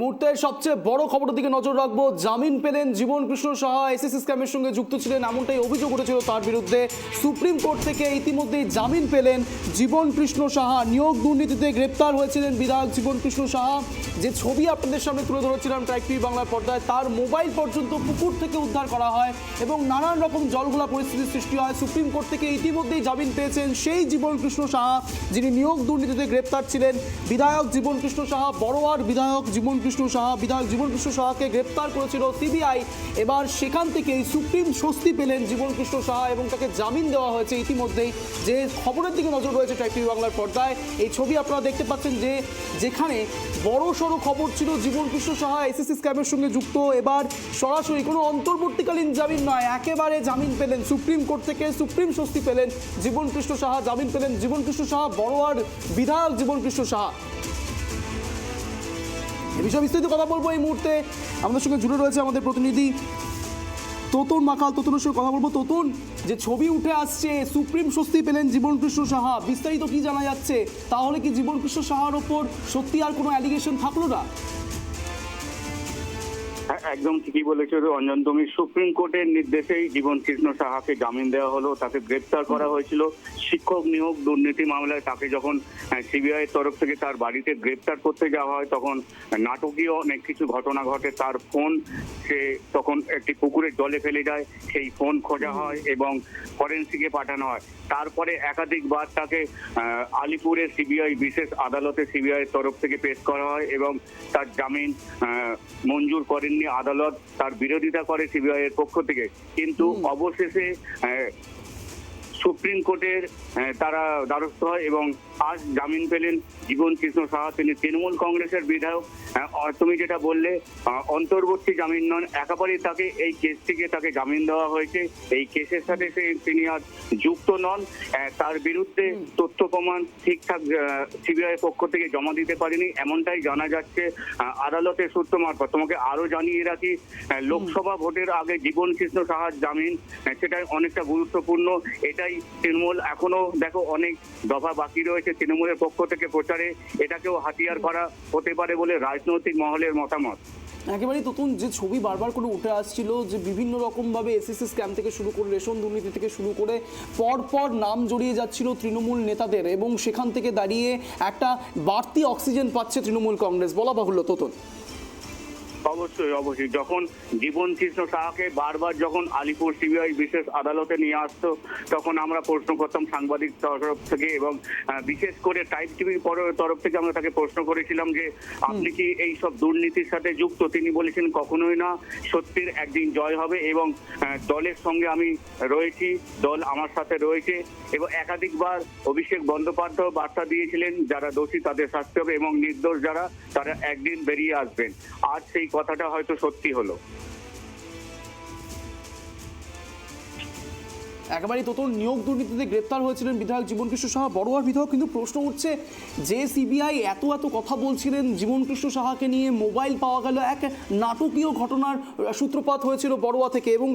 মুহূর্তের সবচেয়ে বড় খবরের দিকে নজর রাখবো। জামিন পেলেন জীবন কৃষ্ণ সাহা। এসএসসি স্ক্যামের সঙ্গে যুক্ত ছিলেন এমনটাই অভিযোগ উঠেছিল তার বিরুদ্ধে। সুপ্রিম কোর্ট থেকে ইতিমধ্যেই জামিন পেলেন জীবন কৃষ্ণ সাহা। নিয়োগ দুর্নীতিতে গ্রেপ্তার হয়েছিলেন বিধায়ক জীবন কৃষ্ণ সাহা। যে ছবি আপনাদের সামনে তুলে ধরেছিলাম ট্রাইব টিভি বাংলার পর্দায়, তার মোবাইল পর্যন্ত পুকুর থেকে উদ্ধার করা হয় এবং নানান রকম জলঘোলা পরিস্থিতির সৃষ্টি হয়। সুপ্রিম কোর্ট থেকে ইতিমধ্যেই জামিন পেয়েছেন সেই জীবন কৃষ্ণ সাহা যিনি নিয়োগ দুর্নীতিতে গ্রেপ্তার ছিলেন। বিধায়ক জীবন কৃষ্ণ সাহা, বড়োয়ার বিধায়ক জীবন কৃষ্ণ সাহা, বিধায়ক জীবন কৃষ্ণ সাহাকে গ্রেপ্তার করেছিল সিবিআই। এবার সেখান থেকেই সুপ্রিম স্বস্তি পেলেন জীবন কৃষ্ণ সাহা এবং তাকে জামিন দেওয়া হয়েছে ইতিমধ্যেই। যে খবরের দিকে নজর রয়েছে ট্রাইব টিভি বাংলার পর্দায়, এই ছবি আপনারা দেখতে পাচ্ছেন যে যেখানে বড় সড়ো খবর ছিল জীবন কৃষ্ণ সাহা এসএসসি স্ক্যামের সঙ্গে যুক্ত, এবার সরাসরি কোনো অন্তর্বর্তীকালীন জামিন নয়, একেবারে জামিন পেলেন সুপ্রিম কোর্ট থেকে। সুপ্রিম স্বস্তি পেলেন জীবন কৃষ্ণ সাহা, জামিন পেলেন জীবন কৃষ্ণ সাহা, বড়োয়ার বিধায়ক জীবন কৃষ্ণ সাহা। এ বিষয়ে বিস্তারিত কথা বলবো এই মুহূর্তে। আমাদের সঙ্গে জুড়ে রয়েছে আমাদের প্রতিনিধি তোতন মাকাল। তোতনের সঙ্গে কথা বলবো। তোতন, যে ছবি উঠে আসছে সুপ্রিম স্বস্তি পেলেন জীবন কৃষ্ণ সাহা, বিস্তারিত কি জানা যাচ্ছে? তাহলে কি জীবন কৃষ্ণ সাহার ওপর সত্যি আর কোনো অ্যালিগেশন থাকলো না? একদম ঠিকই বলেছো রঞ্জন তুমি। সুপ্রিম কোর্টের নির্দেশেই জীবন কৃষ্ণ সাহাকে জামিন দেওয়া হলো। তাকে গ্রেপ্তার করা হয়েছিল শিক্ষক নিয়োগ দুর্নীতি মামলায়। তাকে যখন সিবিআই এর তরফ থেকে তার বাড়িতে গ্রেপ্তার করতে যাওয়া হয় তখন নাটকীয় অনেক কিছু ঘটনা ঘটে। তার ফোন সে তখন একটি পুকুরের জলে ফেলে যায়, সেই ফোন খোঁজা হয় এবং ফরেন্সিকে পাঠানো হয়। তারপরে একাধিকবার তাকে আলিপুরের সিবিআই বিশেষ আদালতে সিবিআই এর তরফ থেকে পেশ করা হয় এবং তার জামিন মঞ্জুর করেননি আদালত, তার বিরোধিতা করে সিবিআই এর পক্ষ থেকে। কিন্তু অবশেষে সুপ্রিম কোর্টের তারা দ্বারস্থ হয় এবং আজ জামিন পেলেন জীবন কৃষ্ণ সাহা। তিনি তৃণমূল কংগ্রেসের বিধায়ক। তুমি যেটা বললে অন্তর্বর্তী জামিন নন, একেবারেই তাকে এই কেস থেকে তাকে জামিন দেওয়া হয়েছে। এই কেসের সাথে তিনি আর যুক্ত নন। তার বিরুদ্ধে তথ্য প্রমাণ ঠিকঠাক সিবিআই পক্ষ থেকে জমা দিতে পারেনি এমনটাই জানা যাচ্ছে আদালতের সূত্র মারফত। তোমাকে আরো জানিয়ে রাখি, লোকসভা ভোটের আগে জীবন কৃষ্ণ সাহার জামিন সেটাই অনেকটা গুরুত্বপূর্ণ। এটাই তৃণমূল এখনো দেখো অনেক দফা বাকি রয়েছে তৃণমূলের পক্ষ থেকে প্রচারে, এটাকেও হাতিয়ার করা হতে পারে বলে রাজনৈতিক মহলের মতামত। একেবারেই নতুন যে ছবি বারবার করে উঠে আসছিল যে বিভিন্ন রকমভাবে এসএসসি স্ক্যাম থেকে শুরু করে রেশন দুর্নীতি থেকে শুরু করে পরপর নাম জড়িয়ে যাচ্ছিল তৃণমূল নেতাদের এবং সেখান থেকে দাঁড়িয়ে একটা বাড়তি অক্সিজেন পাচ্ছে তৃণমূল কংগ্রেস বলা বাহুল্য। তোতন, অবশ্যই অবশ্যই যখন জীবন কৃষ্ণ সাহাকে বারবার যখন আলিপুর সিবিআই বিশেষ আদালতে নিয়ে আসতো তখন আমরা প্রশ্ন করতাম সাংবাদিক তরফ থেকে এবং বিশেষ করে টাইপ টিভির তরফ থেকে আমরা তাকে প্রশ্ন করেছিলাম যে আপনি কি এই সব দুর্নীতির সাথে যুক্ত? তিনি বলেছেন কখনোই না, সত্যির একদিন জয় হবে এবং দলের সঙ্গে আমি রয়েছি, দল আমার সাথে রয়েছে। এবং একাধিকবার অভিষেক বন্দ্যোপাধ্যায় বার্তা দিয়েছিলেন যারা দোষী তাদের শাস্তি হবে এবং নির্দোষ যারা তারা একদিন বেরিয়ে আসবেন। আজ সেই কথাটা হয়তো সত্যি হলো। একেবারেই তোতন, নিয়োগ দুর্নীতিতে গ্রেপ্তার হয়েছিলেন বিধায়ক জীবন কৃষ্ণ সাহা, বড়োয়ার বিধায়ক। কিন্তু প্রশ্ন উঠছে যে সিবিআই এত কথা বলছিলেন জীবন কৃষ্ণ সাহাকে নিয়ে, মোবাইল পাওয়া গেল, এক নাটকীয় ঘটনার সূত্রপাত হয়েছিল বড়োয়া থেকে এবং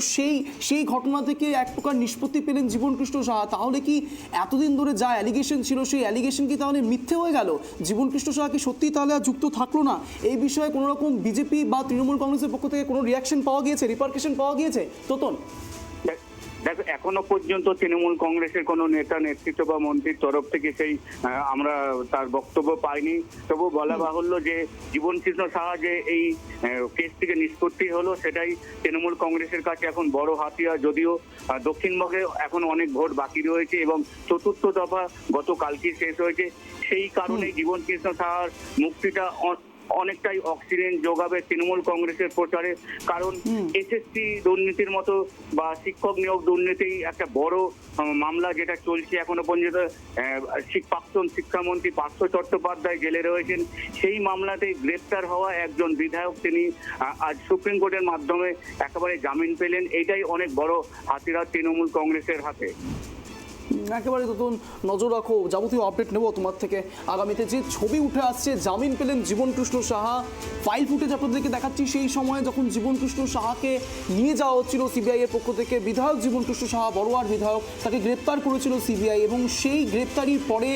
সেই ঘটনা থেকে এক প্রকার নিষ্পত্তি পেলেন জীবন কৃষ্ণ সাহা। তাহলে কি এতদিন ধরে যা অ্যালিগেশন ছিল সেই অ্যালিগেশন কি তাহলে মিথ্যে হয়ে গেল? জীবন কৃষ্ণ সাহা কি সত্যিই তাহলে আর যুক্ত থাকলো না? এই বিষয়ে কোনো রকম বিজেপি বা তৃণমূল কংগ্রেসের পক্ষ থেকে কোনো রিয়াকশন পাওয়া গিয়েছে, রিপারকেশন পাওয়া গিয়েছে? তোতন, দেখো এখনো পর্যন্ত তৃণমূল কংগ্রেসের কোনো নেতা নেতৃত্ব বা মন্ত্রীর তরফ থেকে সেই আমরা তার বক্তব্য পাইনি। তবু বলা বাহুল্য যে জীবন কৃষ্ণ সাহা যে এই কেস থেকে নিষ্পত্তি হলো সেটাই তৃণমূল কংগ্রেসের কাছে এখন বড় হাতিয়ার। যদিও দক্ষিণবঙ্গে এখন অনেক ভোট বাকি রয়েছে এবং চতুর্থ দফা গতকালকে শেষ হয়েছে, সেই কারণে জীবন কৃষ্ণ সাহার মুক্তিটা অনেকটাই অক্সিজেন যোগাবে তৃণমূল কংগ্রেসের প্রচারে। কারণ এসএসসি দুর্নীতির মতো বা শিক্ষক নিয়োগ দুর্নীতি একটা বড় মামলা যেটা চলছে এখনো পর্যন্ত। প্রাক্তন শিক্ষামন্ত্রী পার্থ চট্টোপাধ্যায় জেলে রয়েছেন, সেই মামলাতেই গ্রেপ্তার হওয়া একজন বিধায়ক তিনি আজ সুপ্রিম কোর্টের মাধ্যমে একেবারে জামিন পেলেন। এটাই অনেক বড় হাতিয়ার তৃণমূল কংগ্রেসের হাতে। একেবারে নতুন নজর রাখো, যাবতীয় আপডেট নেবো তোমার থেকে আগামীতে। যে ছবি উঠে আসছে, জামিন পেলেন জীবনকৃষ্ণ সাহা, ফাইল ফুটেজ আপনাদেরকে দেখাচ্ছি সেই সময় যখন জীবনকৃষ্ণ সাহাকে নিয়ে যাওয়া হচ্ছিল সিবিআই এর পক্ষ থেকে। বিধায়ক জীবনকৃষ্ণ সাহা, বড়োয়ার বিধায়ক, তাকে গ্রেপ্তার করেছিল সিবিআই এবং সেই গ্রেপ্তারির পরে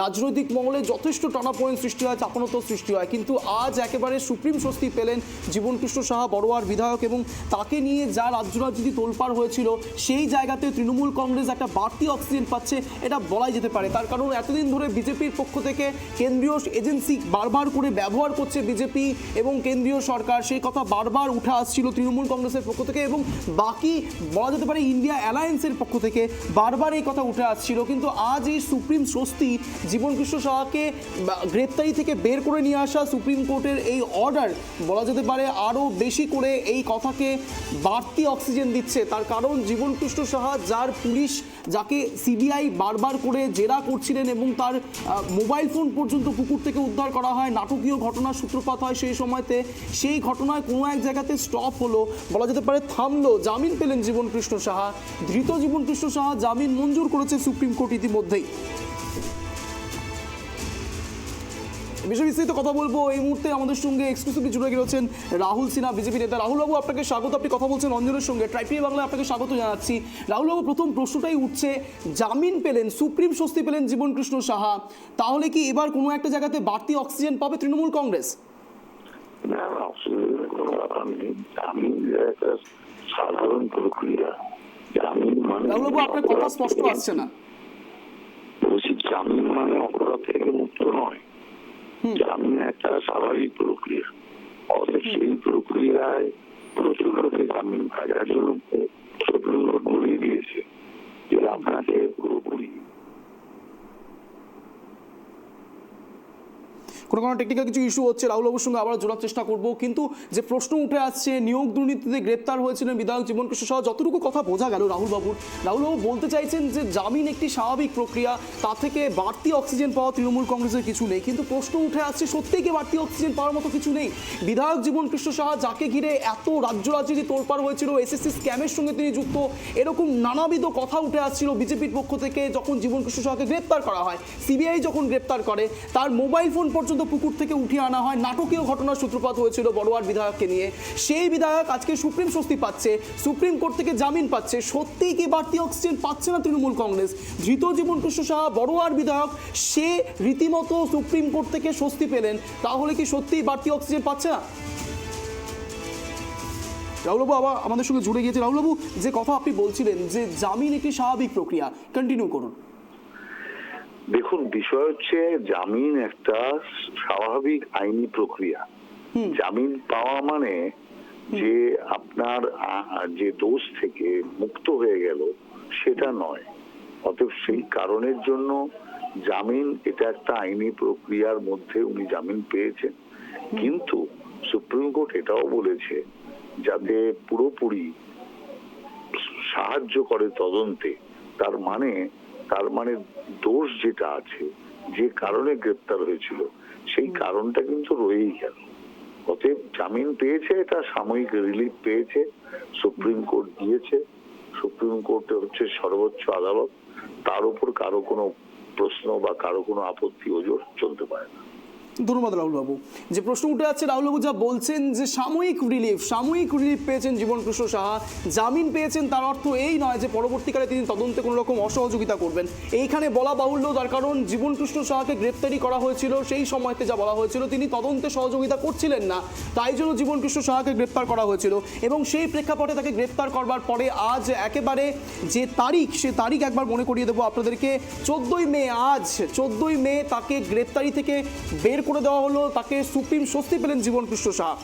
রাজনৈতিক মহলে যথেষ্ট টানাপোড়েন সৃষ্টি হয়, চাপানোতর সৃষ্টি হয়। কিন্তু আজ একেবারে সুপ্রিম স্বস্তি পেলেন জীবনকৃষ্ণ সাহা, বড়োয়ার বিধায়ক, এবং তাকে নিয়ে যা রাজ্য রাজনীতি তোলপাড় হয়েছিল সেই জায়গাতে তৃণমূল কংগ্রেস একটা বাড়তি অক্সিজেন পাচ্ছে, এটা বলাই যেতে পারে। তার কারণ এতদিন ধরে বিজেপির পক্ষ থেকে কেন্দ্রীয় এজেন্সি বারবার করে ব্যবহার করছে বিজেপি এবং কেন্দ্রীয় সরকার, সেই কথা বারবার উঠে আসছিল তৃণমূল কংগ্রেসের পক্ষ থেকে এবং বাকি বলা যেতে পারে ইন্ডিয়া অ্যালায়েন্সের পক্ষ থেকে বারবার এই কথা উঠে আসছিল। কিন্তু আজ এই সুপ্রিম স্বস্তি, জীবনকৃষ্ণ সাহাকে গ্রেপ্তারি থেকে বের করে নিয়ে আসা সুপ্রিম কোর্টের এই অর্ডার বলা যেতে পারে আরও বেশি করে এই কথাকে বাড়তি অক্সিজেন দিচ্ছে। তার কারণ জীবনকৃষ্ণ সাহা, যার পুলিশ, যাকে সিবিআই বারবার করে জেরা করছিলেন এবং তার মোবাইল ফোন পর্যন্ত পুকুর থেকে উদ্ধার করা হয়, নাটকীয় ঘটনার সূত্রপাত হয় সেই সময়তে, সেই ঘটনায় কোনো এক জায়গাতে স্টপ হলো, বলা যেতে পারে থামলো, জামিন পেলেন জীবনকৃষ্ণ সাহা। ধৃত জীবনকৃষ্ণ সাহা জামিন মঞ্জুর করেছে সুপ্রিম কোর্ট ইতিমধ্যেই। বিষয় বিস্তারিত কথা বলবো এই মুহূর্তে আমাদের সঙ্গে এক্সক্লুসিভলি জুড়ে গেছেন রাহুল সিনহা, বিজেপি নেতা। রাহুল বাবু, আপনাকে স্বাগত। আপনি কথা বলছেন অঞ্জনের সঙ্গে, ট্রাইপিএ বাংলায় আপনাকে স্বাগত জানাচ্ছি। রাহুল বাবু, প্রথম প্রশ্নটাই উঠছে, জামিন পেলেন, সুপ্রিম স্বস্তি পেলেন জীবনকৃষ্ণ সাহা, তাহলে কি এবার কোনো একটা জায়গাতে বাড়তি অক্সিজেন পাবে তৃণমূল কংগ্রেস? না, অক্সিজেনের কোনো ব্যাপার নেই। জামিন একটা সাধারণ প্রক্রিয়া। জামিন মানে, রাহুল বাবু, আপনার কথা স্পষ্ট আসছে না। বলছি, জামিন মানে অপরাধ থেকে মুক্ত নয়। জামিন একটা স্বাভাবিক প্রক্রিয়া। অতএব সেই প্রক্রিয়ায় প্রচুর লোকে জামিন পায়, যার জন্য সুপ্রিম কোর্ট বলিয়ে দিয়েছে যে আপনাকে পুরোপুরি কোনো টেকনিক্যাল কিছু ইস্যু হচ্ছে, রাহুলবাবুর সঙ্গে আবার জোড়ার চেষ্টা করব। কিন্তু যে প্রশ্ন উঠে আসছে, নিয়োগ দুর্নীতিতে গ্রেপ্তার হয়েছিলেন বিধায়ক জীবনকৃষ্ণ সাহা, যতটুকু কথা বোঝা গেল রাহুলবাবু বলতে চাইছেন যে জামিন একটি স্বাভাবিক প্রক্রিয়া, তা থেকে বাড়তি অক্সিজেন পাওয়া তৃণমূল কংগ্রেসের কিছু নেই। কিন্তু প্রশ্ন উঠে আসছে, সত্যিই কি বাড়তি অক্সিজেন পাওয়ার মতো কিছু নেই? বিধায়ক জীবনকৃষ্ণ সাহা, যাকে ঘিরে এত রাজ্য রাজনীতি তোলপাড় হয়েছিল, এসএসসি স্ক্যামের সঙ্গে তিনি যুক্ত, এরকম নানাবিধ কথা উঠে আসছিল বিজেপির পক্ষ থেকে। যখন জীবনকৃষ্ণ সাহাকে গ্রেপ্তার করা হয়, সিবিআই যখন গ্রেপ্তার করে, তার মোবাইল ফোন পর্যন্ত পুকুর থেকে উঠিয়ে আনা হয়, নাটকীয় ঘটনার সূত্রপাত হয়েছিল বড়োয়ার বিধায়ককে নিয়ে। সেই বিধায়ক আজকে সুপ্রিম স্বস্তি পাচ্ছে, সুপ্রিম কোর্ট থেকে জামিন পাচ্ছে। সত্যিই কি বাড়তি অক্সিজেন পাচ্ছে না তৃণমূল কংগ্রেস? ধৃত জীবনকৃষ্ণ সাহা, বড়োয়ার বিধায়ক, সে রীতিমতো সুপ্রিম কোর্ট থেকে স্বস্তি পেলেন, তাহলে কি সত্যিই বাড়তি অক্সিজেন পাচ্ছে না? রাহুলবাবু আবার আমাদের সঙ্গে জুড়ে গিয়েছে। রাহুলবাবু, যে কথা আপনি বলছিলেন যে জামিন একটি স্বাভাবিক প্রক্রিয়া, কন্টিনিউ করুন। দেখুন, বিষয় হচ্ছে জামিন একটা স্বাভাবিক আইনি প্রক্রিয়া। জামিন পাওয়া মানে যে আপনার যে দোষ থেকে মুক্ত হয়ে গেল সেটা নয়। অতএব সেই কারণের জন্য জামিন, এটা একটা আইনি প্রক্রিয়ার মধ্যে উনি জামিন পেয়েছেন। কিন্তু সুপ্রিম কোর্ট এটাও বলেছে যাতে পুরোপুরি সাহায্য করে তদন্তে। তার মানে দোষ যেটা আছে, যে কারণে গ্রেপ্তার হয়েছিল, সেই কারণটা কিন্তু রয়েই গেল। অতএব জামিন পেয়েছে, এটা সাময়িক রিলিফ পেয়েছে, সুপ্রিম কোর্ট দিয়েছে। সুপ্রিম কোর্ট হচ্ছে সর্বোচ্চ আদালত, তার উপর কারো কোনো প্রশ্ন বা কারো কোনো আপত্তি ওজোর চলতে পারে না। ধন্যবাদ রাহুলবাবু। যে প্রশ্ন উঠে যাচ্ছে, রাহুলবাবু যা বলছেন যে সাময়িক রিলিফ পেয়েছেন জীবনকৃষ্ণ সাহা, জামিন পেয়েছেন, তার অর্থ এই নয় যে পরবর্তীকালে তিনি তদন্তে কোনো রকম অসহযোগিতা করবেন। এইখানে বলা বাহুল্য, তার কারণ জীবনকৃষ্ণ সাহাকে গ্রেপ্তারি করা হয়েছিল, সেই সময়তে যা বলা হয়েছিল তিনি তদন্তে সহযোগিতা করছিলেন না, তাই জন্য জীবনকৃষ্ণ সাহাকে গ্রেপ্তার করা হয়েছিল। এবং সেই প্রেক্ষাপটে তাকে গ্রেপ্তার করবার পরে আজ একেবারে যে তারিখ, সে তারিখ একবার মনে করিয়ে দেবো আপনাদেরকে, 14ই মে। আজ 14ই মে তাকে গ্রেপ্তারি থেকে বের করে দেওয়া হলো, তাকে সুপ্রিম স্বস্তি পেলেন জীবনকৃষ্ণ সাহা।